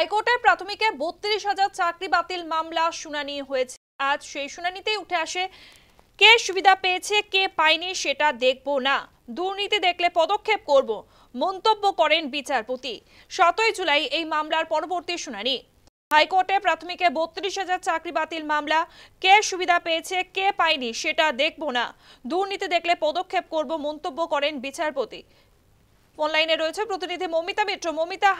হাইকোর্টের প্রাথমিকে ৩২,০০০ চাকরি বাতিল মামলা শুনানি হয়েছে। আজ সেই শুনানিতেই উঠে আসে কে সুবিধা পেয়েছে কে পায়নি সেটা দেখব না, দুর্নীতি দেখলে পদক্ষেপ করব, মন্তব্য করেন বিচারপতি। ৭ই জুলাই এই মামলার পরবর্তী শুনানি। হাইকোর্টে প্রাথমিকে ৩২,০০০ চাকরি বাতিল মামলা, কে সুবিধা পেয়েছে কে পায়নি সেটা দেখব না, দুর্নীতি দেখলে পদক্ষেপ করব, মন্তব্য করেন বিচারপতি। অনলাইনে রয়েছে প্রতিনিধি মৌমিতা মিত্র। মৌমিতা,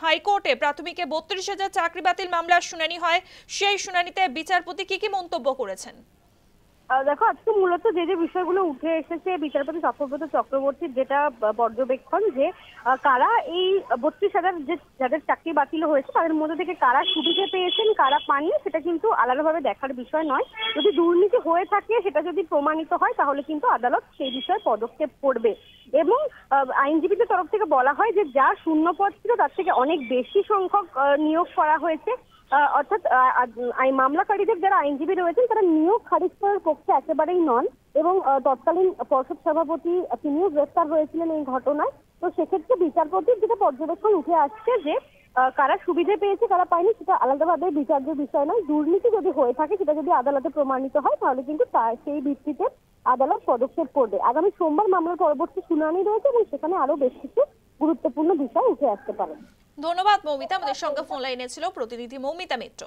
হাইকোর্টে প্রাথমিকে ৩২,০০০ চাকরি বাতিল মামলার শুনানি হয়, সেই শুনানিতে বিচারপতি কি মন্তব্য করেছেন? দেখো, আজকে মূলত যে বিষয়গুলো উঠে এসেছে বিচারপতি সত্যব্রত চক্রবর্তীর যেটা পর্যবেক্ষণ যে কারা এই ৩২,০০০ যাদের চাকরি বাতিল হয়েছে তাদের মধ্যে থেকে কারা সুবিধা পেয়েছেন কারা পাননি সেটা কিন্তু আলাদাভাবে দেখার বিষয় নয়। যদি দুর্নীতি হয়ে থাকে সেটা যদি প্রমাণিত হয় তাহলে কিন্তু আদালত সেই বিষয়ে পদক্ষেপ করবে। এবং আইনজীবীদের তরফ থেকে বলা হয় যে যা শূন্যপদ ছিল তার থেকে অনেক বেশি সংখ্যক নিয়োগ করা হয়েছে। অর্থাৎ মামলাকারীদের যারা আইনজীবী রয়েছেন তারা নিয়োগ খারিজ করার পক্ষে একেবারেই নন এবং তৎকালীন পর্ষদ সভাপতি তিনিও গ্রেফতার হয়েছিলেন এই ঘটনায়। তো সেক্ষেত্রে বিচারপতির যেটা পর্যবেক্ষণ উঠে আসছে যে কারা সুবিধা পেয়েছে কারা পায়নি সেটা আলাদাভাবে বিচার্য বিষয় নয়। দুর্নীতি যদি হয়ে থাকে সেটা যদি আদালতে প্রমাণিত হয় তাহলে কিন্তু সেই ভিত্তিতে আদালত পদক্ষেপ করবে। আগামী সোমবার মামলার পরবর্তী শুনানি রয়েছে এবং সেখানে আরো বেশ কিছু গুরুত্বপূর্ণ বিষয় উঠে আসতে পারে। ধন্যবাদ মৌমিতা। আমাদের সঙ্গে ফোন লাইনে ছিল প্রতিনিধি মৌমিতা মিত্র।